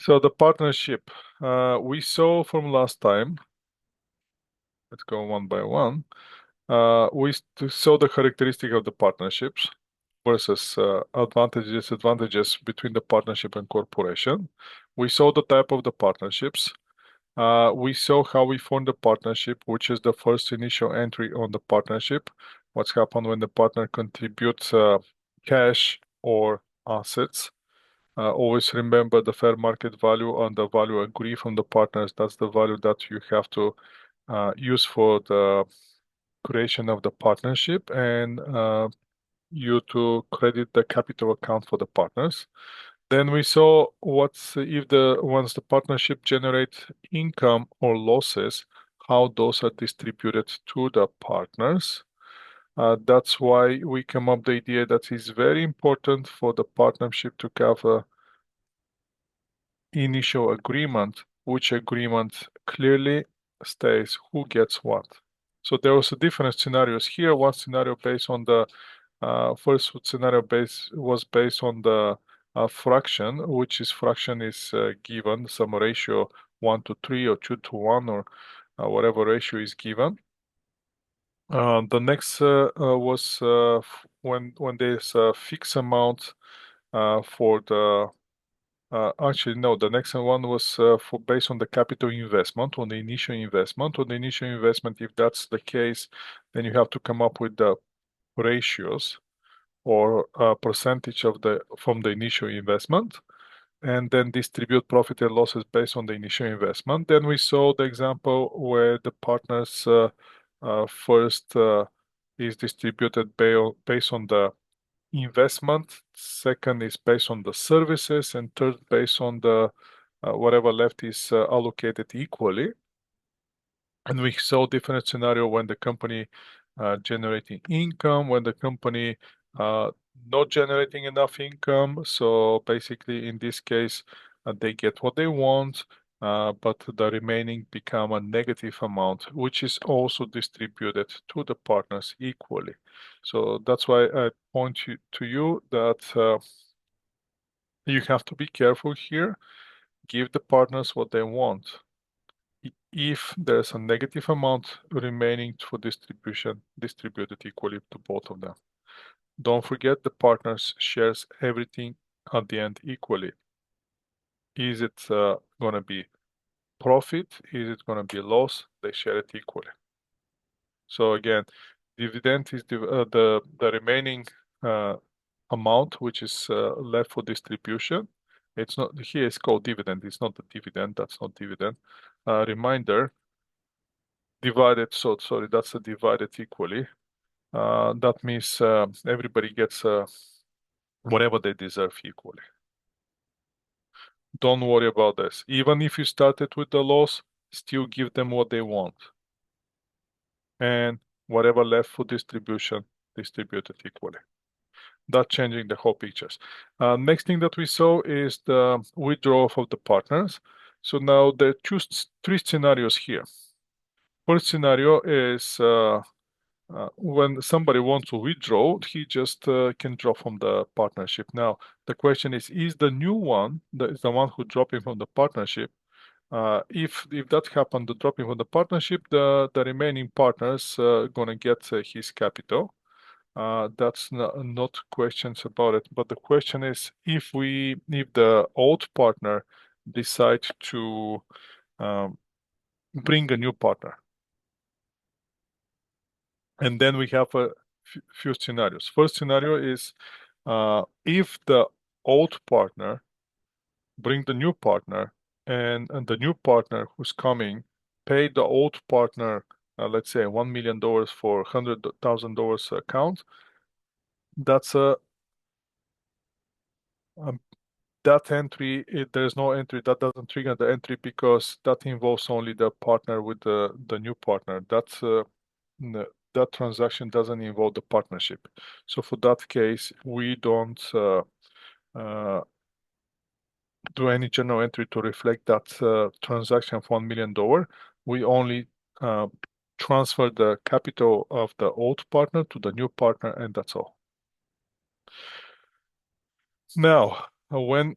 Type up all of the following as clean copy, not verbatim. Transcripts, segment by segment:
So the partnership, we saw from last time. Let's go one by one. Saw the characteristic of the partnerships versus advantages, disadvantages between the partnership and corporation. We saw the type of the partnerships. We saw how we form the partnership, which is the first initial entry on the partnership. What's happened when the partner contributes cash or assets. Always remember the fair market value and the value agreed from the partners. That's the value that you have to use for the creation of the partnership, and you to credit the capital account for the partners. Then we saw what's if the once the partnership generates income or losses, how those are distributed to the partners. That's why we come up the idea that it's very important for the partnership to have a initial agreement, which agreement clearly states who gets what. So there was different scenarios here. One scenario based on the first scenario was based on the fraction, which is fraction is given some ratio 1 to 3 or 2 to 1 or whatever ratio is given. The next was when there's a fixed amount for the actually, no, the next one was for based on the capital investment, on the initial investment. On the initial investment, if that's the case, then you have to come up with the ratios or percentage of the from the initial investment, and then distribute profit and losses based on the initial investment. Then we saw the example where the partners first is distributed based on the investment, second is based on the services, and third based on the whatever left is allocated equally. And we saw different scenario when the company generating income, when the company not generating enough income. So basically, in this case, they get what they want, but the remaining become a negative amount, which is also distributed to the partners equally. So that's why I point to you that you have to be careful here. Give the partners what they want. If there's a negative amount remaining for distribution, distribute it equally to both of them. Don't forget the partners shares everything at the end equally. Is it going to be profit? Is it going to be loss? They share it equally. So again, dividend is the remaining amount which is left for distribution. It's not here. It's called dividend. It's not the dividend. That's not dividend. Reminder: divided. So sorry, that's a divided equally. That means everybody gets whatever they deserve equally. Don't worry about this. Even if you started with the loss, still give them what they want. And whatever left for distribution, distribute it equally. That's changing the whole pictures. Next thing that we saw is the withdrawal of the partners. So now there are three scenarios here. First scenario is when somebody wants to withdraw, he just can drop from the partnership. Now, the question is the new one, the one who dropping from the partnership, if that happened, the dropping from the partnership, the remaining partners gonna get his capital. That's not questions about it, but the question is if the old partner decide to bring a new partner. And then we have a few scenarios. First scenario is if the old partner bring the new partner, and the new partner who's coming pay the old partner, let's say $1 million for $100,000 account. That's um, that entry. There's no entry that doesn't trigger the entry because that involves only the partner with the new partner. That transaction doesn't involve the partnership. So for that case, we don't do any general entry to reflect that transaction of $1 million. We only transfer the capital of the old partner to the new partner, and that's all. Now, when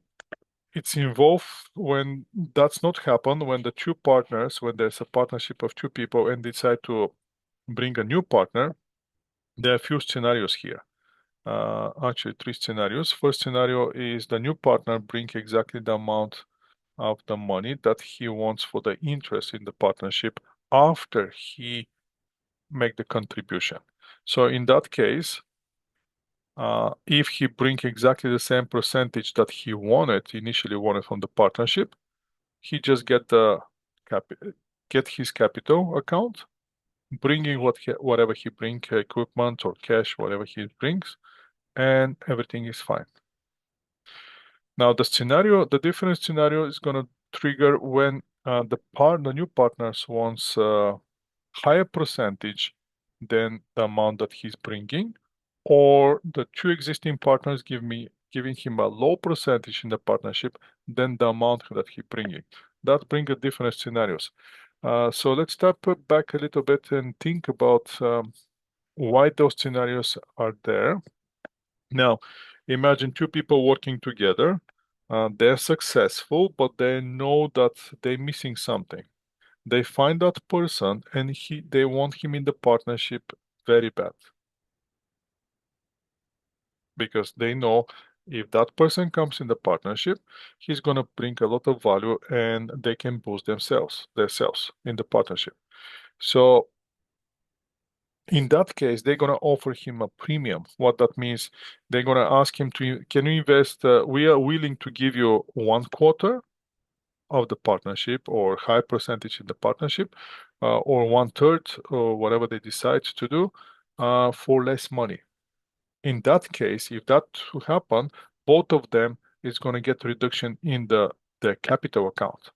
it's involved when that's not happen, when the two partners, when there's a partnership of two people and decide to bring a new partner, there are a few scenarios here. Actually, three scenarios. First scenario is the new partner bring exactly the amount of the money that he wants for the interest in the partnership after he make the contribution. So in that case, if he bring exactly the same percentage that he initially wanted from the partnership, he just get his capital account, bringing whatever he bring, equipment or cash, whatever he brings, and everything is fine. Now the different scenario is gonna trigger when the new partners wants higher percentage than the amount that he's bringing, or the two existing partners giving him a low percentage in the partnership than the amount that he bringing. That brings different scenarios. So let's step back a little bit and think about why those scenarios are there. Now, imagine two people working together. They're successful, but they know that they're missing something. They find that person and they want him in the partnership very bad because they know if that person comes in the partnership, he's gonna bring a lot of value and they can boost themselves in the partnership. So in that case, they're gonna offer him a premium. What that means, they're gonna ask him can you invest? We are willing to give you 1/4 of the partnership or high percentage in the partnership, or 1/3 or whatever they decide to do, for less money. In that case, if that to happen, both of them is going to get reduction in the capital account.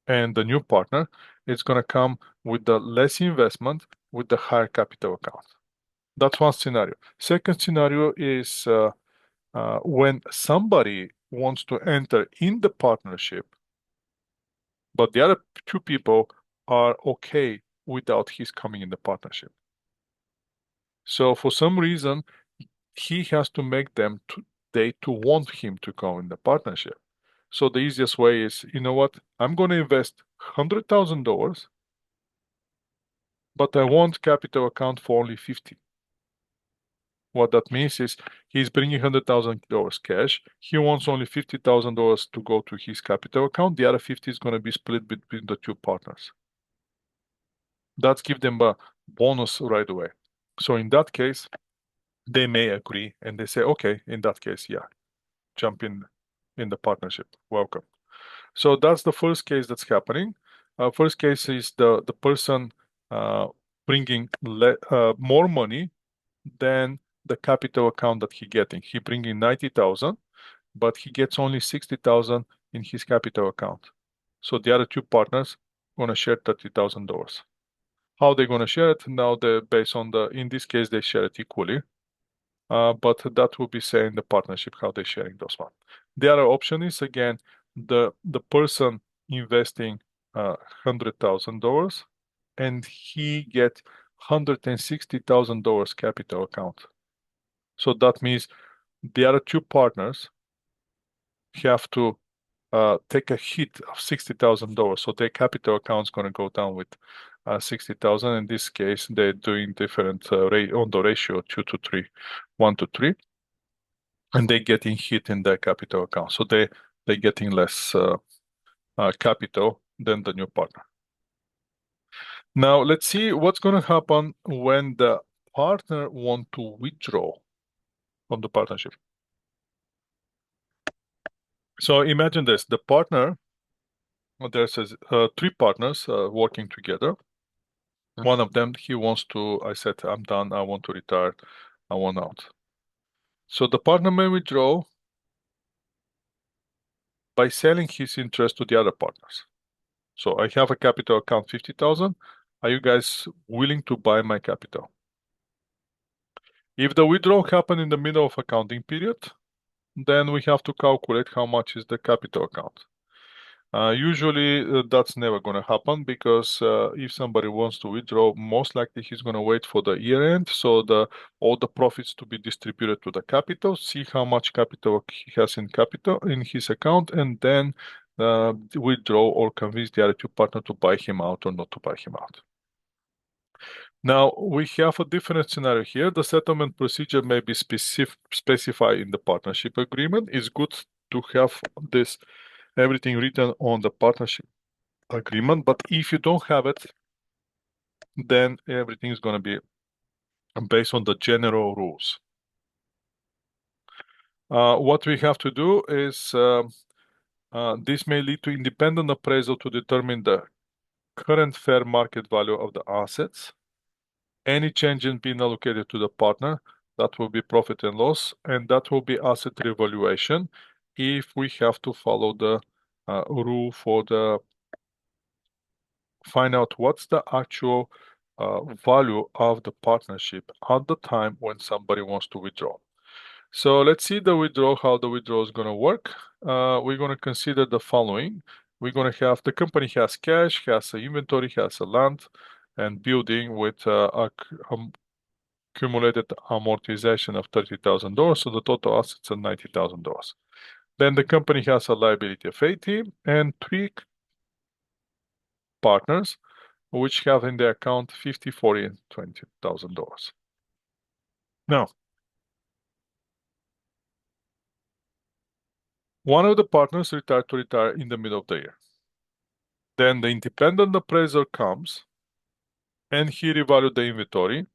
And the new partner is going to come with the less investment with the higher capital account. That's one scenario. Second scenario is when somebody wants to enter in the partnership, but the other two people are okay without his coming in the partnership. So for some reason, he has to make them to want him to go in the partnership. So the easiest way is, you know what? I'm going to invest $100,000, but I want capital account for only 50. What that means is he's bringing $100,000 cash. He wants only $50,000 to go to his capital account. The other 50 is going to be split between the two partners. That's give them a bonus right away. So in that case, they may agree and they say, okay, in that case, yeah, jump in the partnership. Welcome. So that's the first case that's happening. First case is the person bringing more money than the capital account that he getting. He bringing 90,000, but he gets only 60,000 in his capital account. So the other two partners gonna share $30,000. How they gonna share it? Now they based on in this case they share it equally. But that will be saying the partnership how they're sharing those one. The other option is again the person investing $100,000 and he get $160,000 capital account. So that means the other two partners have to take a hit of $60,000. So their capital account is going to go down with 60,000. In this case, they're doing different on the ratio 2 to 3, 1 to 3, and they're getting hit in their capital account. So they're getting less capital than the new partner. Now let's see what's going to happen when the partner want to withdraw from the partnership. So imagine this: the partner, there's three partners working together. One of them, he wants to, I said, I'm done, I want to retire, I want out. So the partner may withdraw by selling his interest to the other partners. So I have a capital account 50,000. Are you guys willing to buy my capital? If the withdrawal happened in the middle of accounting period, then we have to calculate how much is the capital account. Usually that's never going to happen because if somebody wants to withdraw, most likely he's going to wait for the year end, so all the profits to be distributed to the capital, see how much capital he has in capital in his account, and then withdraw or convince the other two partners to buy him out or not to buy him out. Now we have a different scenario here. The settlement procedure may be specified in the partnership agreement. It's good to have this everything written on the partnership agreement, but if you don't have it, then everything is going to be based on the general rules. What we have to do is this may lead to independent appraisal to determine the current fair market value of the assets, any change in being allocated to the partner, that will be profit and loss, and that will be asset revaluation if we have to follow the rule for the find out what's the actual value of the partnership at the time when somebody wants to withdraw. So let's see the withdrawal, how the withdrawal is going to work. We're going to consider the following. We're going to have the company has cash, has an inventory, has a land and building with accumulated amortization of $30,000. So the total assets are $90,000. Then the company has a liability of 80 and 3 partners which have in their account 50, 40, and $20,000. Now, one of the partners retired to retire in the middle of the year. Then the independent appraiser comes and he revalued the inventory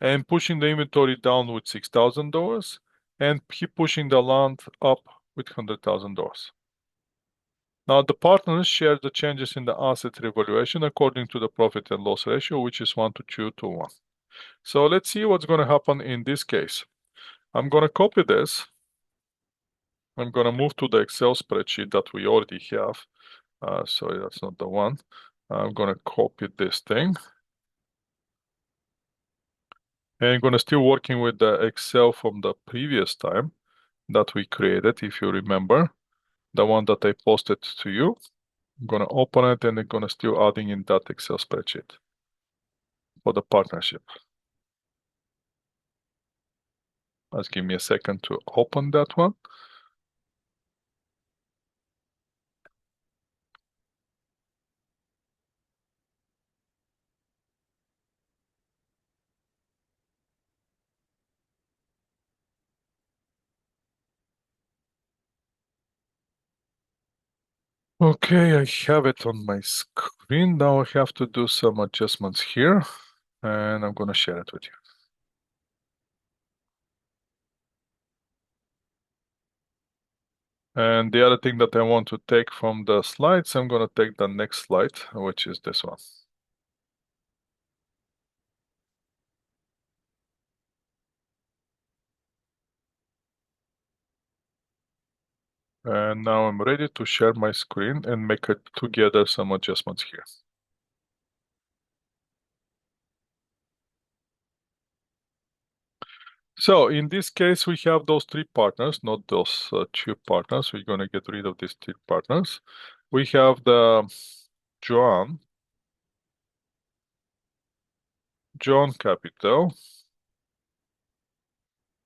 and pushing the inventory down with $6,000 and he pushing the land up with $100,000. Now the partners share the changes in the asset revaluation according to the profit and loss ratio, which is 1 to 2 to 1. So let's see what's going to happen in this case. I'm going to copy this. I'm going to move to the Excel spreadsheet that we already have. Sorry, that's not the one. I'm going to copy this thing. And I'm going to still working with the Excel from the previous time that we created, if you remember, the one that I posted to you. I'm going to open it and I'm going to still adding in that Excel spreadsheet for the partnership. Just give me a second to open that one. Okay, I have it on my screen. Now I have to do some adjustments here and I'm going to share it with you. And the other thing that I want to take from the slides, I'm going to take the next slide, which is this one. And now I'm ready to share my screen and make it together some adjustments here. So in this case, we have those 3 partners, not those 2 partners. We're going to get rid of these 3 partners. We have the John Capital,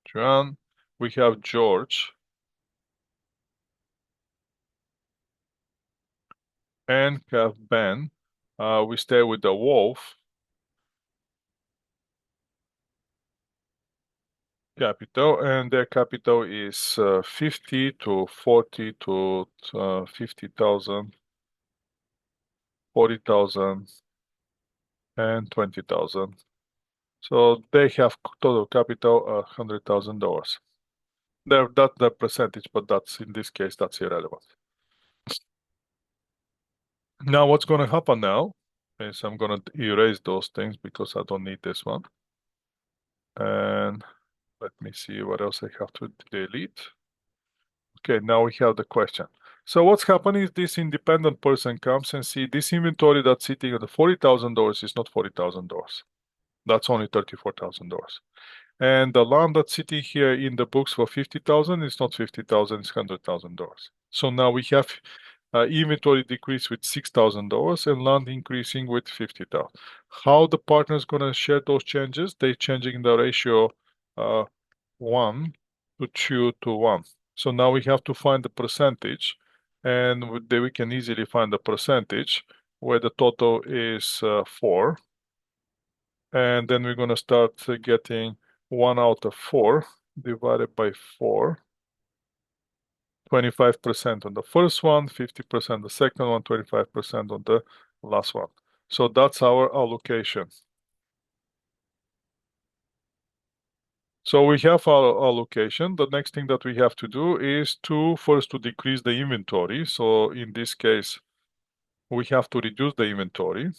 John. We have George and have Ben. We stay with the Wolf Capital, and their capital is 50 to 40 to 50,000, 40,000, and 20,000. So they have total capital $100,000. That's the percentage, but that's in this case that's irrelevant. Now what's going to happen now is I'm going to erase those things because I don't need this one. And let me see what else I have to delete. Okay, now we have the question. So what's happening is this independent person comes and see this inventory that's sitting at the $40,000 is not $40,000. That's only $34,000. And the land that's sitting here in the books for 50,000 is not 50,000, it's $100,000. So now we have inventory decrease with $6,000 and land increasing with 50,000. How the partners gonna share those changes? They changing the ratio 1 to 2 to 1. So now we have to find the percentage, and we can easily find the percentage where the total is 4. And then we're gonna start getting 1 out of 4 divided by 4. 25% on the first one, 50% the second one, 25% on the last one. So that's our allocation. So we have our allocation. The next thing that we have to do is first to decrease the inventory. So in this case, we have to reduce the inventory.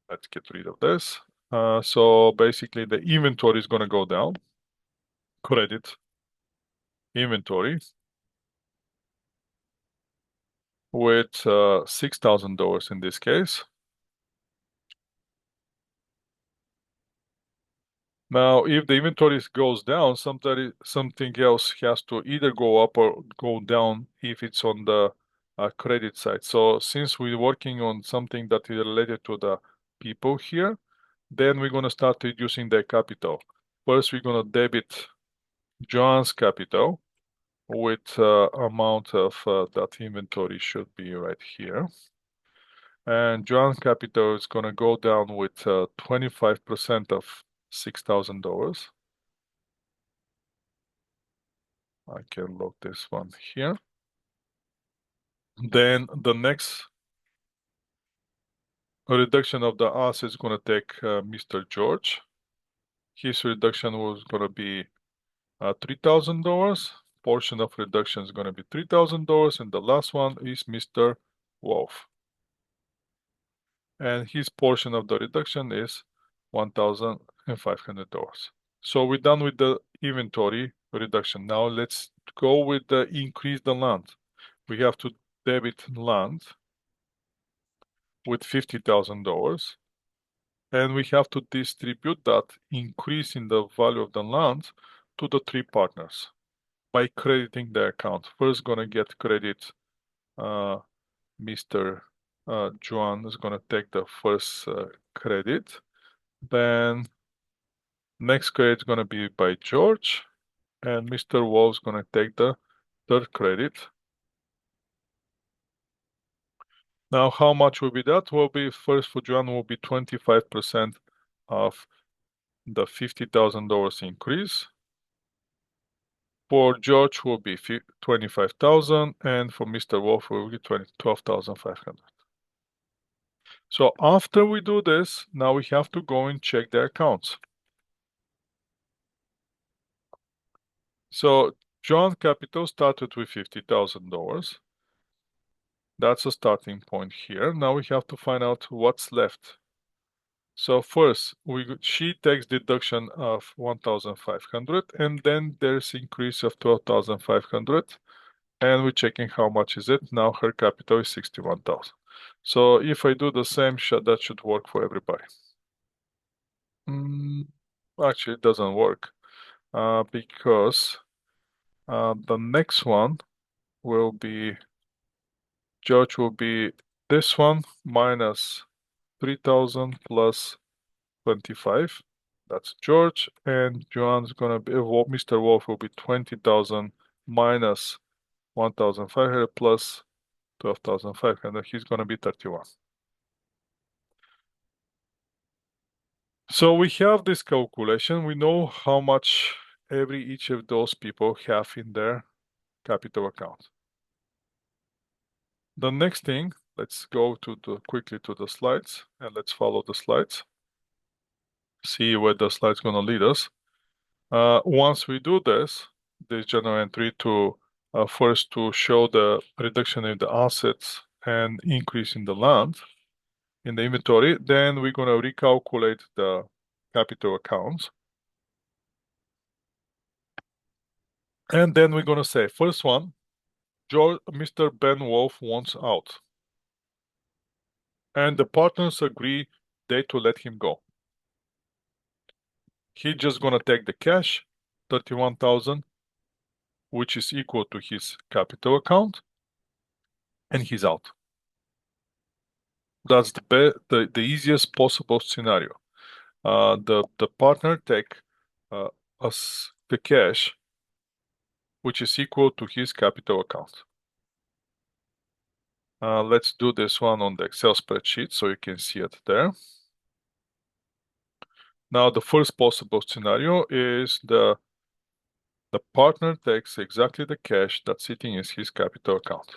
Let's get rid of this. So basically the inventory is going to go down. Credit inventory with $6,000 in this case. Now, if the inventory goes down, something else has to either go up or go down if it's on the credit side. So since we're working on something that is related to the people here, then we're going to start reducing their capital. First, we're going to debit John's capital with amount of that inventory should be right here. And John's capital is going to go down with 25% of $6,000. I can load this one here. Then the next reduction of the assets is going to take Mr. George. His reduction was going to be $3,000. Portion of reduction is going to be $3,000. And the last one is Mr. Wolf. And his portion of the reduction is $1,500. So we're done with the inventory reduction. Now let's go with the increase the land. We have to debit land with $50,000, and we have to distribute that increase in the value of the land to the 3 partners by crediting the account. First, gonna get credit. Mr. Juan is gonna take the first credit. Then next credit is gonna be by George, and Mr. Wolf is gonna take the third credit. Now, how much will be that? Will be first for John will be 25% of the $50,000 increase. For George will be 25,000, and for Mr. Wolf will be 12,500. So after we do this, now we have to go and check the accounts. So John Capital started with $50,000. That's a starting point here. Now we have to find out what's left. So first, she takes deduction of 1,500, and then there's increase of 12,500, and we're checking how much is it. Now her capital is 61,000. So if I do the same, that should work for everybody. Actually, it doesn't work because the next one will be George will be this one minus 3,000 plus 25. That's George, and Joan's gonna be Mr. Wolf will be 20,000 minus 1,500 plus 12,500. He's gonna be 31. So we have this calculation. We know how much each of those people have in their capital account. The next thing, let's go quickly to the slides, and let's follow the slides. See where the slide's gonna lead us. Once we do this journal entry to first to show the reduction in the assets and increase in the land in the inventory, then we're gonna recalculate the capital accounts. And then we're gonna say, first one, Mr. Ben Wolf wants out. And the partners agree to let him go. He's just gonna take the cash, 31,000, which is equal to his capital account, and he's out. That's the easiest possible scenario. The partner take us the cash, which is equal to his capital account. Let's do this one on the Excel spreadsheet so you can see it there. Now, the first possible scenario is the partner takes exactly the cash that's sitting in his capital account.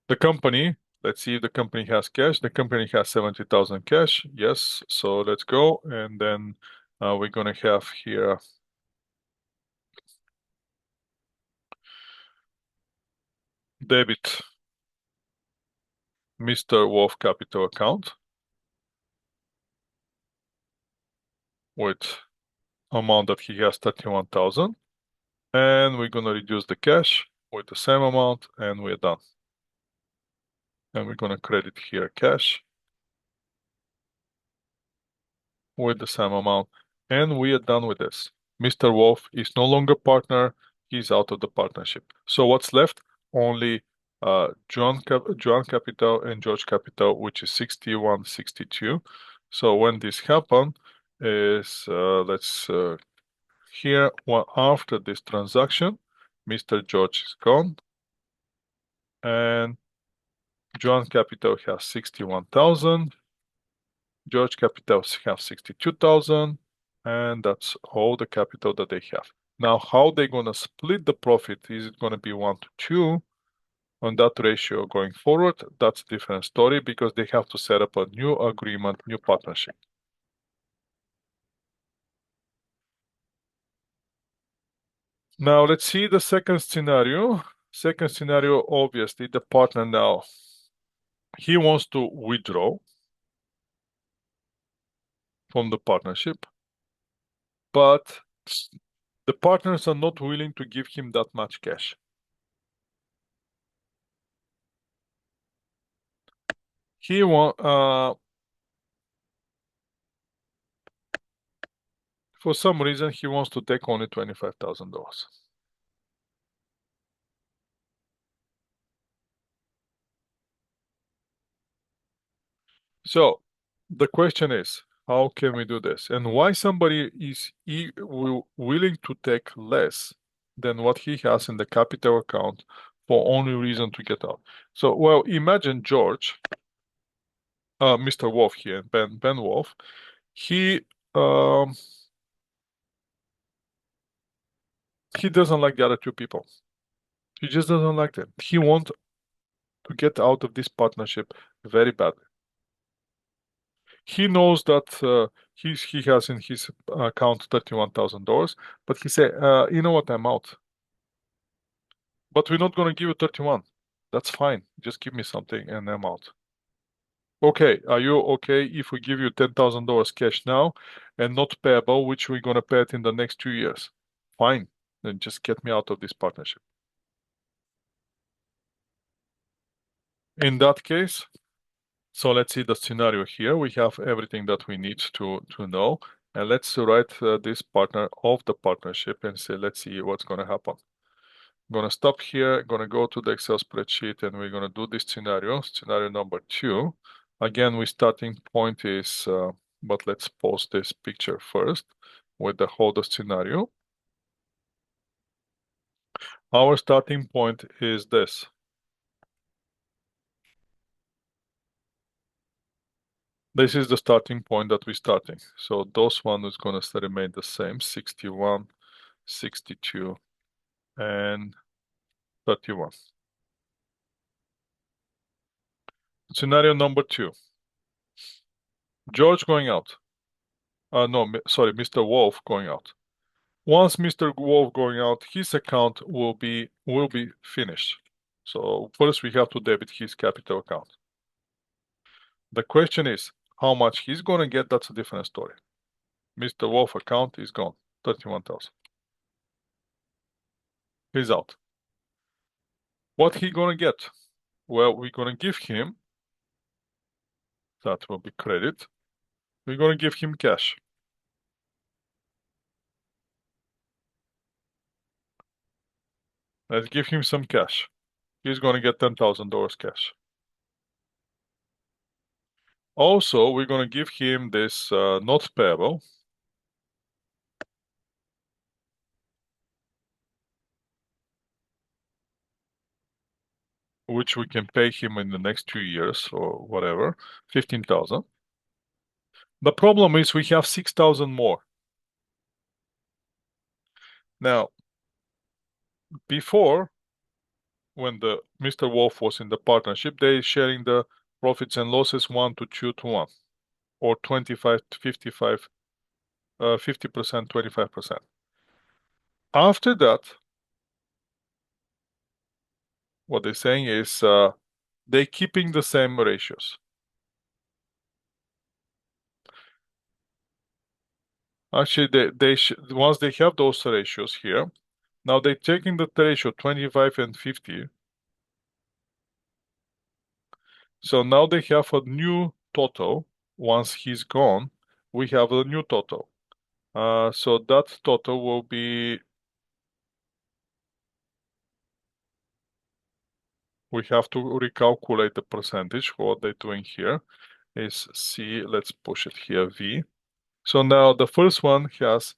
The company, let's see if the company has cash. The company has 70,000 cash. Yes, so let's go. And then we're going to have here debit Mr. Wolf capital account with amount that he has 31,000. And we're going to reduce the cash with the same amount and we're done. And we're going to credit here cash with the same amount. And we are done with this. Mr. Wolf is no longer partner. He's out of the partnership. So what's left? Only John Capital and George Capital, which is 6162. So when this happened is, let's here, after this transaction, Mr. George is gone and John Capital has 61,000. George Capital have 62,000, and that's all the capital that they have. Now, how they gonna split the profit? Is it gonna be 1 to 2 on that ratio going forward? That's a different story because they have to set up a new agreement, new partnership. Now, let's see the second scenario. Second scenario, obviously, the partner now, he wants to withdraw from the partnership, but the partners are not willing to give him that much cash. He for some reason he wants to take only $25,000. So the question is, how can we do this? And why somebody is willing to take less than what he has in the capital account for only reason to get out? So, well, imagine George, Mr. Wolf here, Ben Wolf, um, he doesn't like the other two people. He just doesn't like them. He wants to get out of this partnership very badly. He knows that he has in his account $31,000, but he said, you know what, I'm out. But we're not going to give you 31. That's fine. Just give me something and I'm out. Okay, are you okay if we give you $10,000 cash now and not payable, which we're going to pay it in the next 2 years? Fine. Then just get me out of this partnership. In that case, so let's see the scenario here. We have everything that we need to know. And let's write this partner of the partnership and say, let's see what's going to happen. I'm going to stop here, going to go to the Excel spreadsheet, and we're going to do this scenario number 2. Again, we starting point is, but let's post this picture first with the whole scenario. Our starting point is this. This is the starting point that we're starting. So those one is going to remain the same, 61, 62, and 31. Scenario number 2. George going out. No, sorry, Mr. Wolf going out. Once Mr. Wolf going out, his account will be finished. So first we have to debit his capital account. The question is, how much he's going to get, that's a different story. Mr. Wolf account is gone, 31,000. He's out. What he going to get? Well, we're going to give him, that will be credit. We're going to give him cash. Let's give him some cash. he's going to get $10,000 cash. Also, we're going to give him this not payable, which we can pay him in the next 2 years or whatever, 15,000. The problem is we have 6,000 more. Now, before, when the Mr. Wolf was in the partnership, they sharing the profits and losses 1 to 2 to 1, or 25 to 55, 50%, 25%. After that, what they're saying is they're keeping the same ratios. Actually, once they have those ratios here, now they're taking the ratio 25 and 50. So now they have a new total. Once he's gone, we have a new total. So that total will be, we have to recalculate the percentage. What they're doing here is C, let's push it here, V. So now the first one has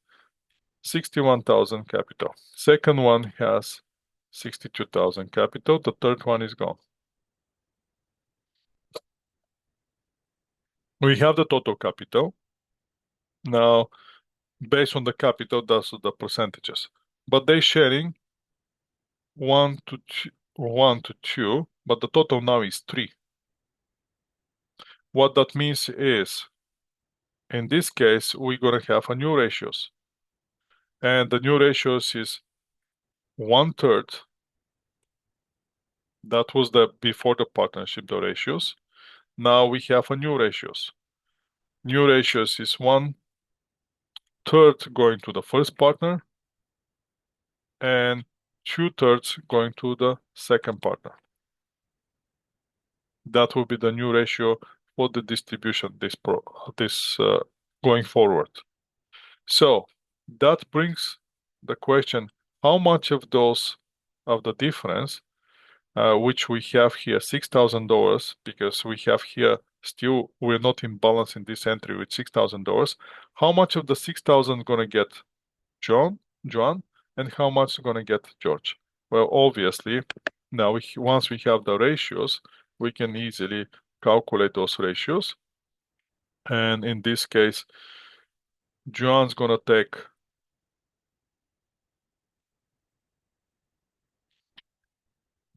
61,000 capital. Second one has 62,000 capital. The third one is gone. We have the total capital. Now, based on the capital, that's the percentages. But they're sharing 1 to 2, but the total now is 3. What that means is, in this case, we're going to have a new ratios. And the new ratios is 1/3. That was the before the partnership, the ratios. Now we have a new ratios. New ratios is 1/3 going to the first partner and 2/3 going to the second partner. That will be the new ratio for the distribution going forward. So that brings the question: how much of the difference, which we have here $6,000, because we have here still we're not in balance in this entry with $6,000. How much of the 6,000 gonna get John, and how much gonna get George? Well, obviously, now once we have the ratios, we can easily calculate those ratios. And in this case, John's gonna take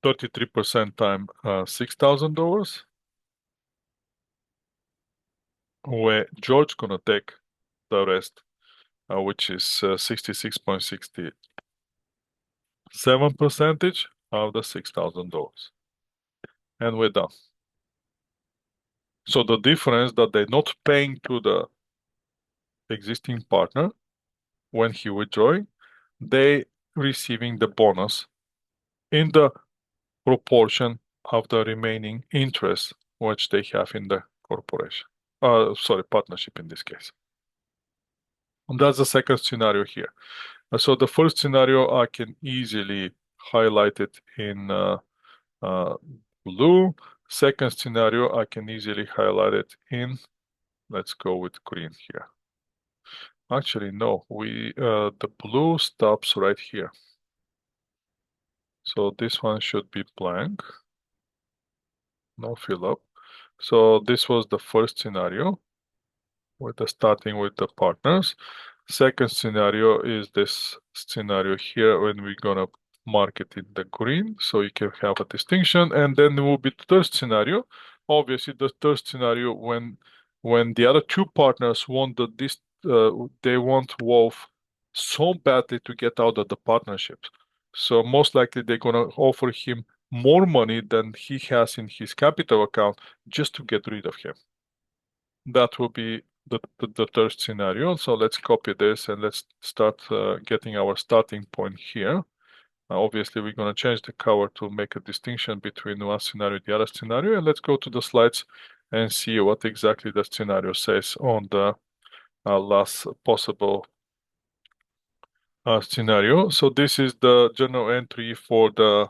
33% time $6,000, where George gonna take the rest, which is 66.67% of the $6,000. And we're done. So the difference that they're not paying to the existing partner when he withdrawing, they receiving the bonus in the proportion of the remaining interest which they have in the corporation. Partnership in this case. And that's the second scenario here. So the first scenario, I can easily highlight it in blue. Second scenario, I can easily highlight it in, let's go with green here. Actually, no, the blue stops right here. So this one should be blank. No fill up. So this was the first scenario with starting with the partners. Second scenario is this scenario here when we're gonna mark it in the green, so you can have a distinction. And then will be the third scenario. Obviously, the third scenario when the other two partners want they want Wolf so badly to get out of the partnership. So most likely they're gonna offer him more money than he has in his capital account just to get rid of him. That will be the third scenario. So let's copy this and let's start getting our starting point here. Obviously, we're going to change the cover to make a distinction between one scenario and the other scenario. And let's go to the slides and see what exactly the scenario says on the last possible scenario. So this is the journal entry for the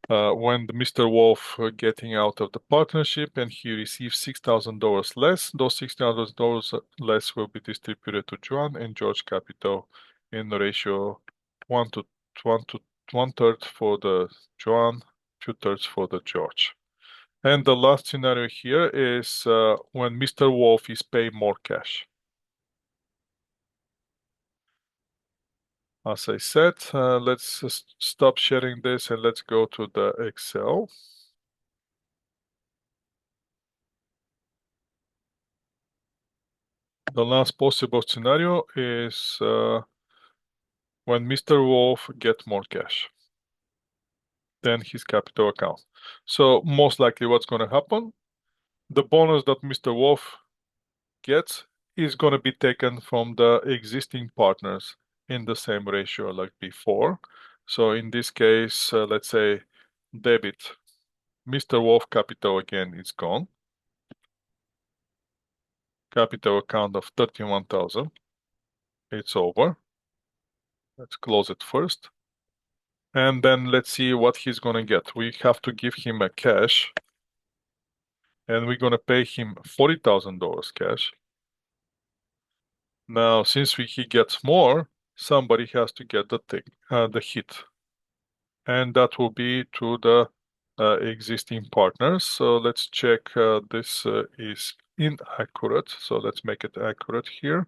when the Mr. Wolf getting out of the partnership and he receives $6,000 less, those $6,000 less will be distributed to Joan and George capital in the ratio one to one third for the Joan, 2/3 for the George. And the last scenario here is when Mr. Wolf is paid more cash. As I said, let's stop sharing this and let's go to the Excel. The last possible scenario is when Mr. Wolf gets more cash than his capital account. So most likely what's going to happen, the bonus that Mr. Wolf gets is going to be taken from the existing partners in the same ratio like before. So in this case, let's say debit, Mr. Wolf capital again is gone. Capital account of 31,000. It's over. Let's close it first. And then let's see what he's going to get. We have to give him a cash. And we're going to pay him $40,000 cash. Now, since he gets more, somebody has to get the hit. And that will be to the existing partners. So let's check this is inaccurate. So let's make it accurate here.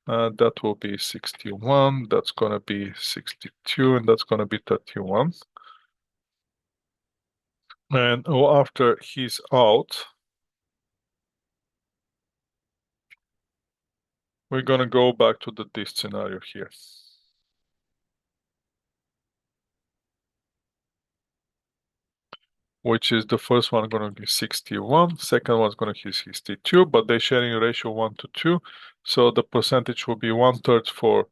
That will be 61, that's going to be 62, and that's going to be 31. And after he's out, we're going to go back to this scenario here. Which is the first one going to be 61, second one's going to be 62, but they're sharing a ratio 1 to 2. So the percentage will be 1/3 for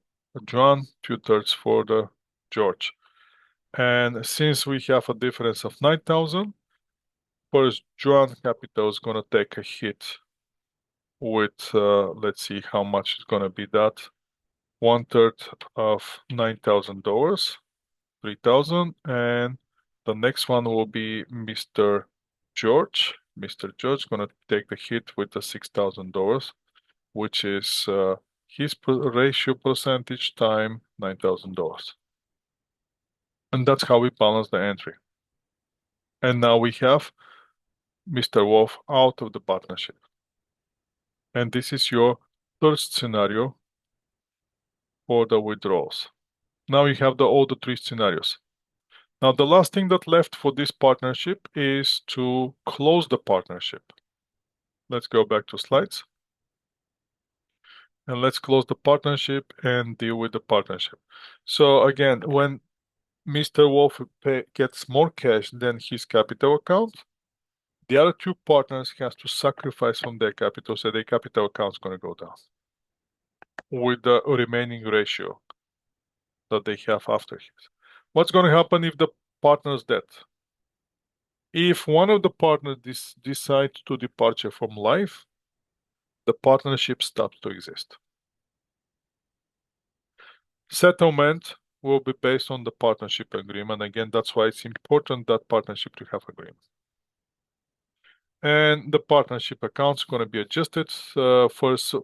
John, 2/3 for the George. And since we have a difference of 9,000, first John capital is going to take a hit with, let's see how much is going to be that. 1/3 of $9,000, 3,000, and the next one will be Mr. George. Mr. George gonna take the hit with the $6,000, which is his ratio percentage time $9,000. And that's how we balance the entry. And now we have Mr. Wolf out of the partnership. And this is your first scenario for the withdrawals. Now you have all the three scenarios. Now, the last thing that left for this partnership is to close the partnership. Let's go back to slides. And let's close the partnership and deal with the partnership. So again, when Mr. Wolf gets more cash than his capital account, the other two partners has to sacrifice from their capital, so their capital account is going to go down with the remaining ratio that they have after his. What's going to happen if the partner's dead? If one of the partners decides to departure from life, the partnership stops to exist. Settlement will be based on the partnership agreement. Again, that's why it's important that partnership to have agreement. And the partnership account is going to be adjusted. First,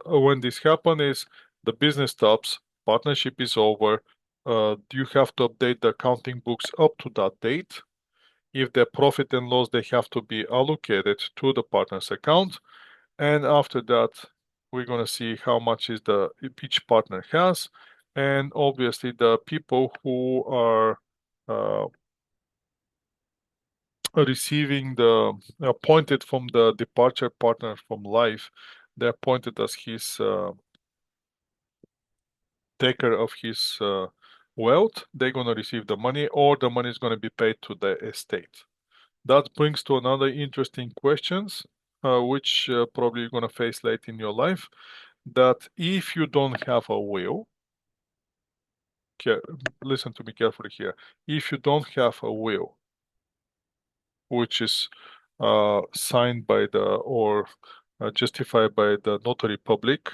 when this happens is the business stops, partnership is over. You have to update the accounting books up to that date. If the profit and loss, they have to be allocated to the partner's account. And after that, we're going to see how much is each partner has. And obviously the people who are receiving the appointed from the departure partner from life, they're appointed as his taker of his wealth. They're going to receive the money, or the money is going to be paid to the estate. That brings to another interesting questions, which probably you're going to face late in your life, that if you don't have a will, listen to me carefully here, if you don't have a will, which is signed by or justified by the notary public,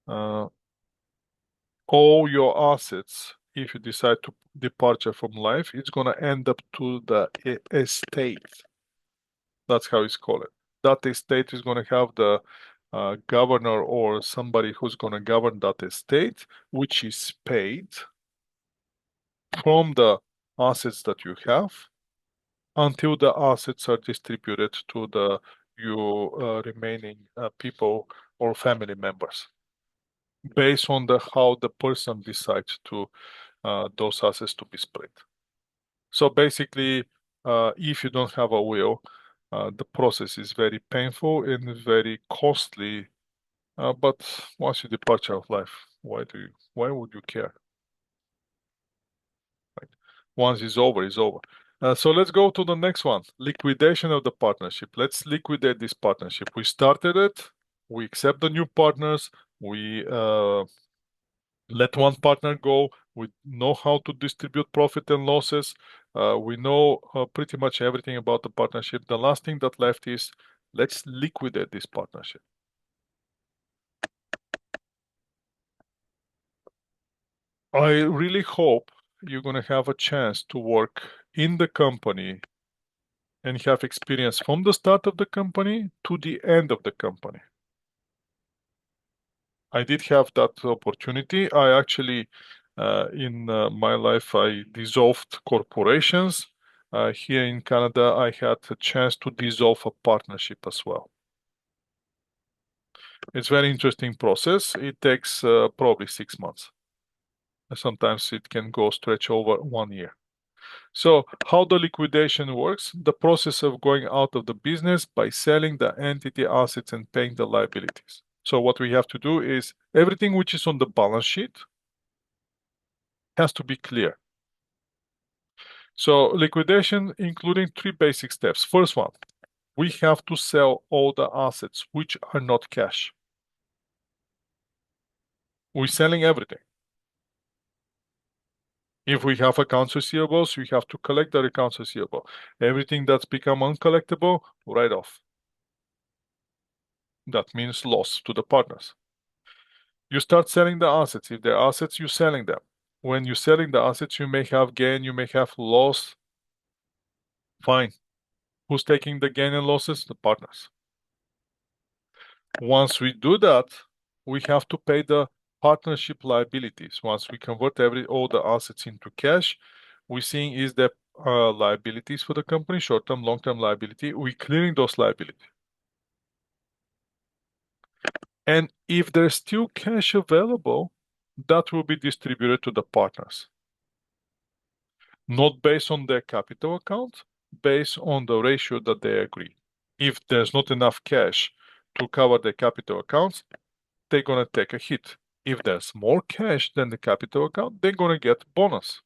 all your assets if you decide to departure from life, it's going to end up to the estate. That's how it's called. That estate is going to have the governor or somebody who's going to govern that estate, which is paid from the assets that you have until the assets are distributed to the remaining people or family members based on how the person decides to those assets to be split. So basically, if you don't have a will, the process is very painful and very costly. But once you depart of life, why would you care? Right? Once it's over, it's over. So let's go to the next one. Liquidation of the partnership. Let's liquidate this partnership. We started it. We accept the new partners. We let one partner go. We know how to distribute profit and losses. We know pretty much everything about the partnership. The last thing that left is let's liquidate this partnership. I really hope you're going to have a chance to work in the company and have experience from the start of the company to the end of the company. I did have that opportunity. I actually, in my life, I dissolved corporations. Here in Canada, I had a chance to dissolve a partnership as well. It's a very interesting process. It takes probably 6 months. Sometimes it can go stretch over 1 year. So how the liquidation works, the process of going out of the business by selling the entity assets and paying the liabilities. So what we have to do is everything which is on the balance sheet has to be clear. So liquidation, including 3 basic steps. First one, we have to sell all the assets which are not cash. We're selling everything. If we have accounts receivables, we have to collect the accounts receivable. Everything that's become uncollectible, write off. That means loss to the partners. You start selling the assets. If they're assets, you're selling them. When you're selling the assets, you may have gain, you may have loss. Fine. Who's taking the gain and losses? The partners. Once we do that, we have to pay the partnership liabilities. Once we convert all the assets into cash, we're seeing is the liabilities for the company, short-term, long-term liability. We're clearing those liabilities. And if there's still cash available, that will be distributed to the partners. Not based on their capital account, based on the ratio that they agree. If there's not enough cash to cover the capital accounts, they're going to take a hit. If there's more cash than the capital account, they're going to get bonus.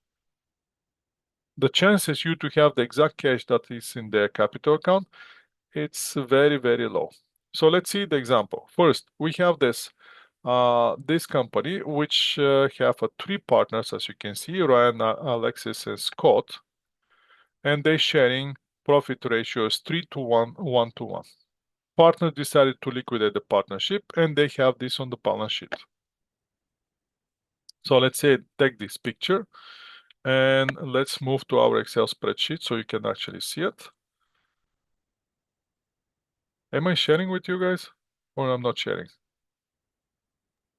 The chances you to have the exact cash that is in their capital account, it's very, very low. So let's see the example. First, we have this company which have 3 partners, as you can see, Ryan, Alexis, and Scott, and they're sharing profit ratios 3 to 1, 1 to 1. Partners decided to liquidate the partnership, and they have this on the balance sheet. So let's say take this picture, and let's move to our Excel spreadsheet so you can actually see it. Am I sharing with you guys, or I'm not sharing?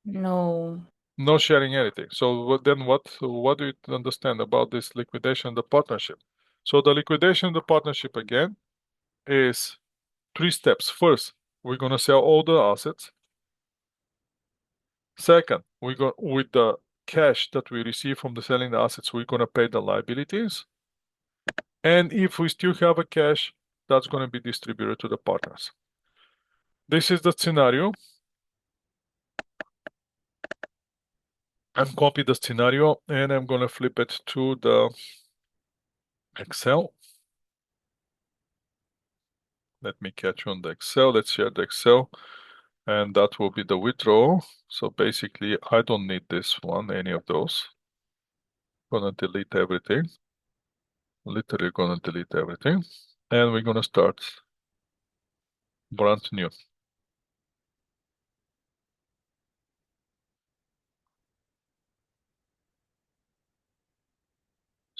No. No sharing anything. So then what do you understand about this liquidation of the partnership? So the liquidation of the partnership again is 3 steps. First, we're going to sell all the assets. Second, we go with the cash that we receive from the selling the assets, we're going to pay the liabilities. And if we still have a cash, that's going to be distributed to the partners. This is the scenario. I'm copy the scenario and I'm going to flip it to the Excel. Let me catch you on the Excel. Let's share the Excel. And that will be the withdrawal. So basically, I don't need this one, any of those. Gonna delete everything. Literally gonna delete everything. And we're gonna start brand new.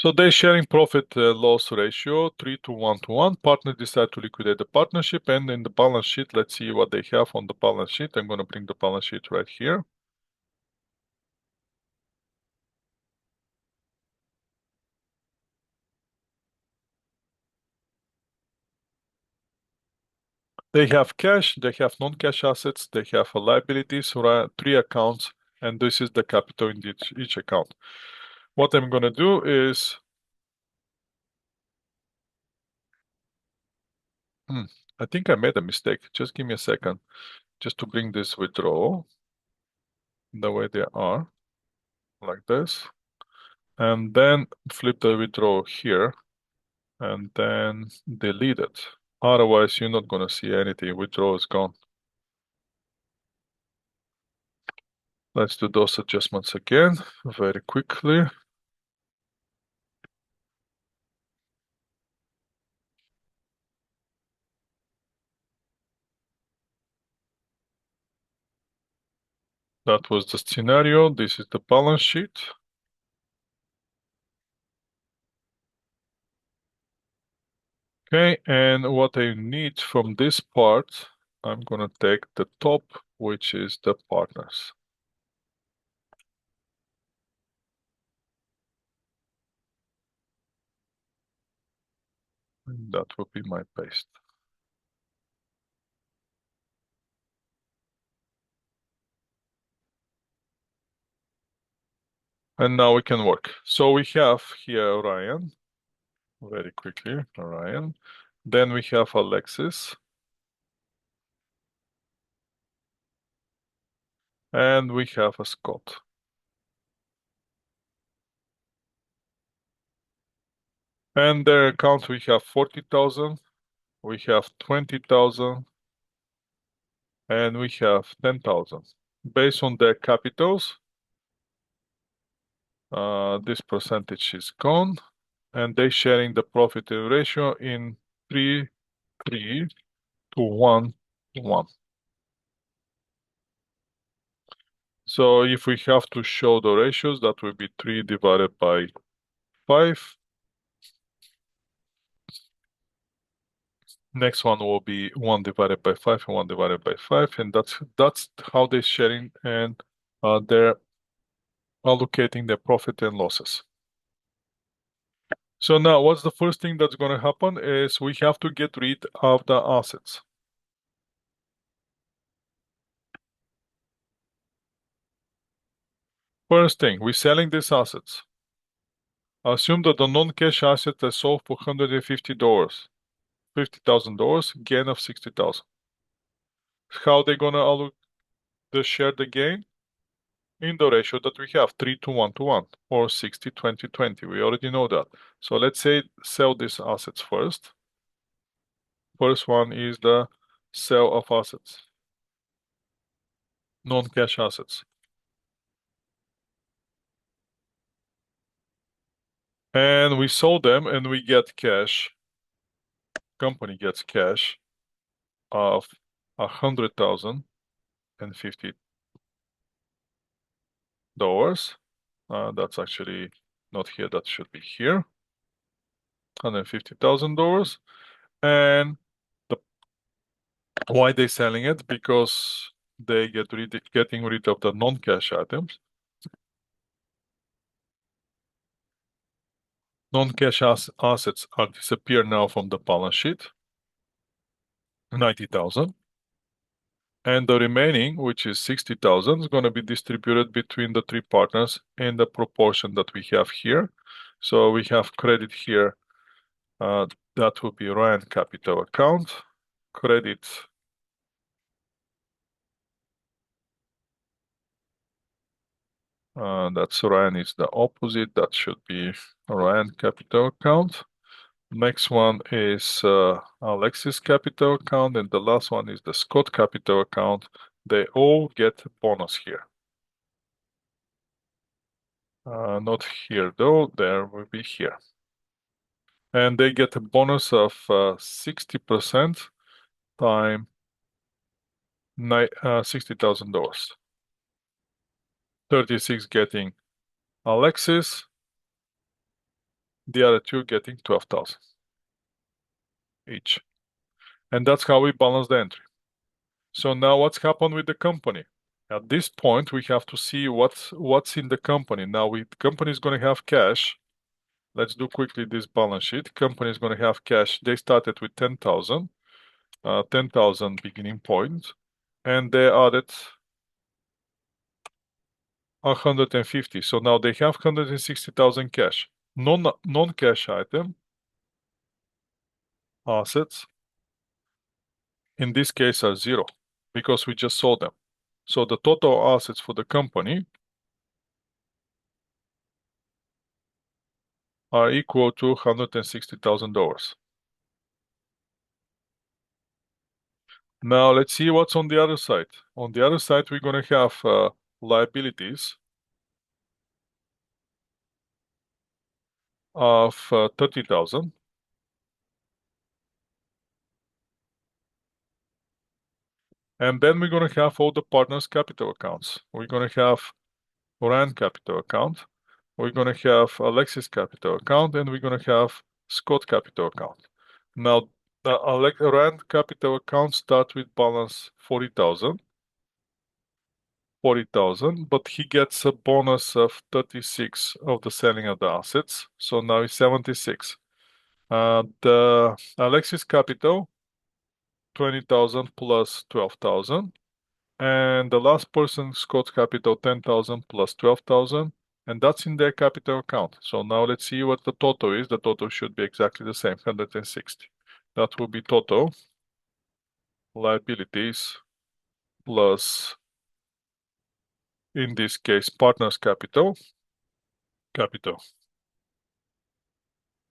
So they're sharing profit loss ratio 3 to 1 to 1. Partners decide to liquidate the partnership, and in the balance sheet, let's see what they have on the balance sheet. I'm going to bring the balance sheet right here. They have cash, they have non-cash assets, they have liabilities, three accounts, and this is the capital in each account. What I'm going to do is, I think I made a mistake. Just give me a second, just to bring this withdrawal the way they are, like this, and then flip the withdrawal here, and then delete it. Otherwise, you're not going to see anything. Withdrawal is gone. Let's do those adjustments again very quickly. That was the scenario. This is the balance sheet. Okay, and what I need from this part, I'm gonna take the top, which is the partners. And that will be my paste. And now we can work. So we have here Orion, very quickly, Orion. Then we have Alexis. And we have a Scott. And their account, we have 40,000, we have 20,000, and we have 10,000. Based on their capitals, this percentage is gone, and they sharing the profit ratio in 3 to 1 to 1. So if we have to show the ratios, that will be 3 divided by 5. Next one will be 1 divided by 5 and 1 divided by 5, and that's how they're sharing, and they're allocating their profit and losses. So now what's the first thing that's going to happen is we have to get rid of the assets. First thing, we're selling these assets. Assume that the non-cash asset is sold for $150, $50,000, gain of 60,000. How they gonna share the gain? In the ratio that we have, 3 to 1 to 1, or 60, 20, 20. We already know that. So let's say sell these assets first. First one is the sale of assets, non-cash assets. And we sold them and we get cash. Company gets cash of $100,050. That's actually not here, that should be here. $150,000. And why they selling it? Because they getting rid of the non-cash items. Non-cash assets are disappear now from the balance sheet, 90,000. And the remaining, which is 60,000, is going to be distributed between the three partners in the proportion that we have here. So we have credit here, that will be Ryan capital account, credit that's Ryan is the opposite, that should be Ryan capital account. Next one is Alexis capital account, and the last one is the Scott capital account. They all get bonus here. Not here though, there will be here. And they get a bonus of 60% time $60,000. 36 getting Alexis, the other two getting 12,000 each. And that's how we balance the entry. So now what's happened with the company? At this point, we have to see what's in the company. Now, the company is going to have cash. Let's do quickly this balance sheet. Company is going to have cash. They started with 10,000, 10,000 beginning point, and they added 150. So now they have 160,000 cash. Non-cash item, assets, in this case are zero because we just sold them. So the total assets for the company are equal to $160,000. Now let's see what's on the other side. On the other side, we're going to have liabilities of 30,000. And then we're going to have all the partners' capital accounts. We're going to have Rand capital account. We're going to have Alexis capital account, and we're going to have Scott capital account. Now, the Rand capital account start with balance 40,000. 40,000, but he gets a bonus of 36 of the selling of the assets. So now it's 76. The Alexis capital, 20,000 plus 12,000. And the last person, Scott's capital, 10,000 plus 12,000. And that's in their capital account. So now let's see what the total is. The total should be exactly the same, 160. That will be total liabilities plus, in this case, partners capital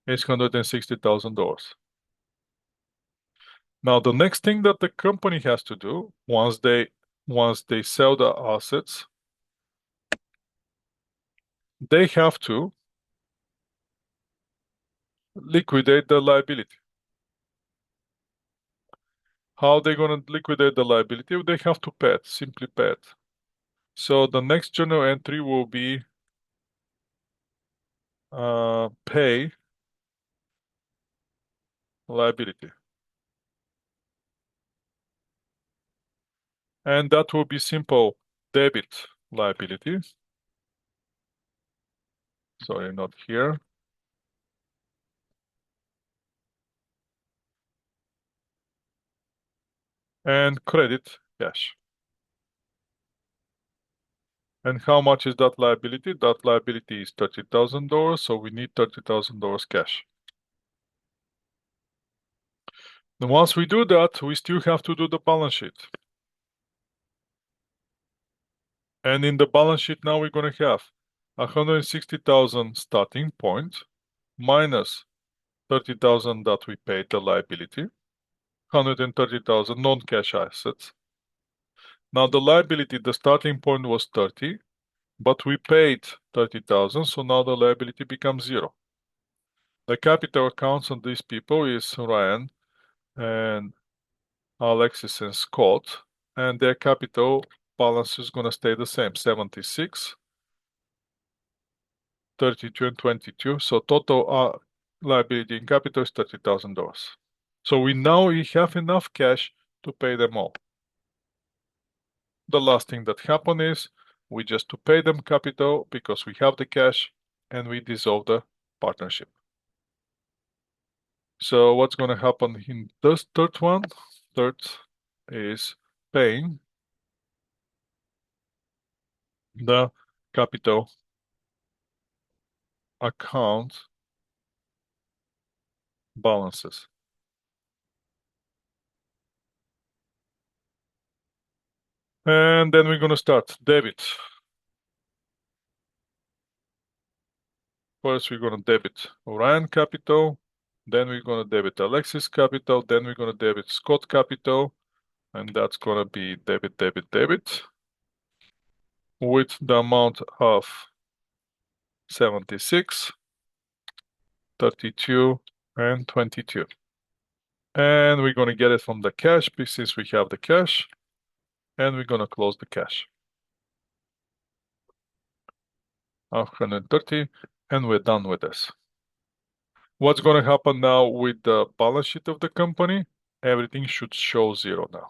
is $160,000. Now, the next thing that the company has to do once they sell the assets, they have to liquidate the liability. How are they going to liquidate the liability? They have to pay it, simply pay it. So the next journal entry will be pay liability. And that will be simple debit liability. Sorry, not here. And credit cash. And how much is that liability? That liability is $30,000, so we need $30,000 cash. Then once we do that, we still have to do the balance sheet. And in the balance sheet now we're going to have 160,000 starting point minus 30,000 that we paid the liability, 130,000 non-cash assets. Now the liability, the starting point was 30, but we paid 30,000, so now the liability becomes zero. The capital accounts on these people is Ryan and Alexis and Scott, and their capital balance is going to stay the same, 76, 32, and 22. So total liability in capital is $30,000. So we have enough cash to pay them all. The last thing that happened is we just to pay them capital because we have the cash and we dissolve the partnership. So what's going to happen in this third one? Third is paying the capital account balances. And then we're going to start debit. First, we're going to debit Orion capital. Then we're going to debit Alexis capital. Then we're going to debit Scott capital. And that's going to be debit, debit, debit with the amount of 76, 32, and 22. And we're going to get it from the cash since we have the cash. And we're going to close the cash. 130, and we're done with this. What's going to happen now with the balance sheet of the company? Everything should show zero now.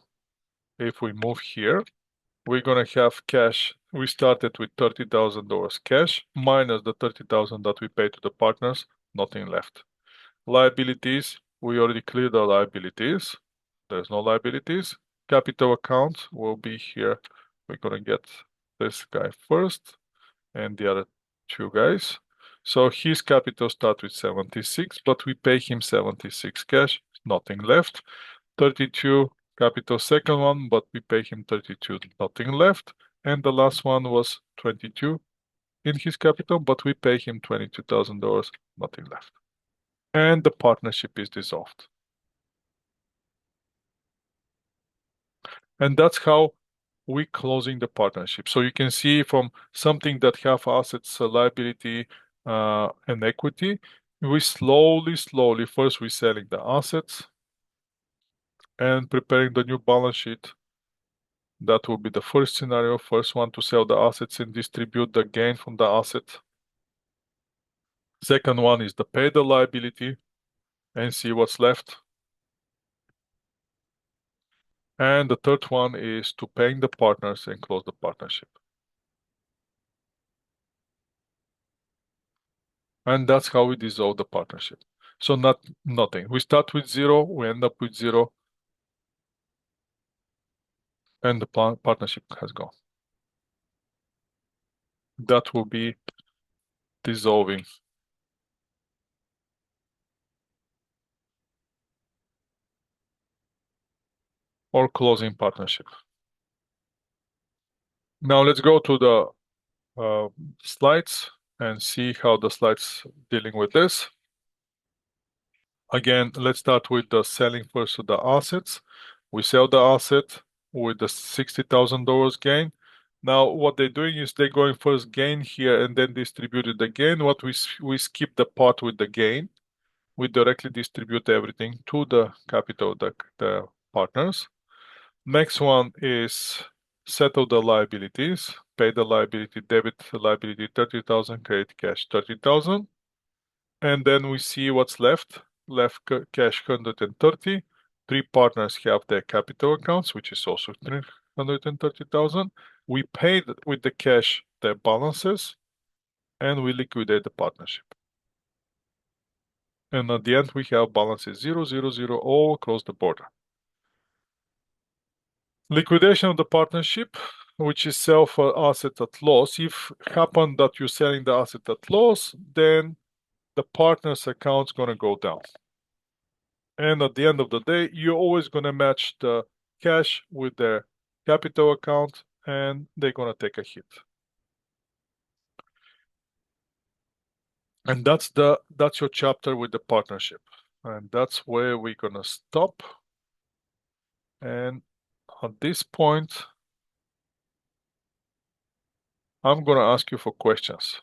If we move here, we're going to have cash. We started with $30,000 cash minus the $30,000 that we paid to the partners, nothing left. Liabilities, we already cleared the liabilities. There's no liabilities. Capital account will be here. We're going to get this guy first and the other two guys. So his capital starts with 76, but we pay him 76 cash, nothing left. 32 capital second one, but we pay him 32, nothing left. And the last one was 22 in his capital, but we pay him $22,000, nothing left. And the partnership is dissolved. And that's how we closing the partnership. So you can see from something that have assets, liability, and equity, we slowly, first we selling the assets and preparing the new balance sheet. That will be the first scenario. First one to sell the assets and distribute the gain from the asset. Second one is to pay the liability and see what's left. And the third one is to paying the partners and close the partnership. And that's how we dissolve the partnership. So nothing. We start with zero, we end up with zero, and the partnership has gone. That will be dissolving. Or closing partnership. Now let's go to the slides and see how the slides dealing with this. Again, let's start with the selling first of the assets. We sell the asset with the $60,000 gain. Now, what they're doing is they're going first gain here and then distributed the gain. What we skip the part with the gain. We directly distribute everything to the capital, the partners. Next one is settle the liabilities, pay the liability, debit the liability 30,000, credit cash 30,000. And then we see what's left. Left cash 130. Three partners have their capital accounts, which is also 330,000. We paid with the cash their balances and we liquidate the partnership. And at the end, we have balances 0, 0, 0 all across the border. Liquidation of the partnership, which is sell for asset at loss. If happen that you're selling the asset at loss, then the partner's account's gonna go down. And at the end of the day, you're always gonna match the cash with their capital account, and they're gonna take a hit. And that's your chapter with the partnership. And that's where we're gonna stop. And at this point, I'm gonna ask you for questions.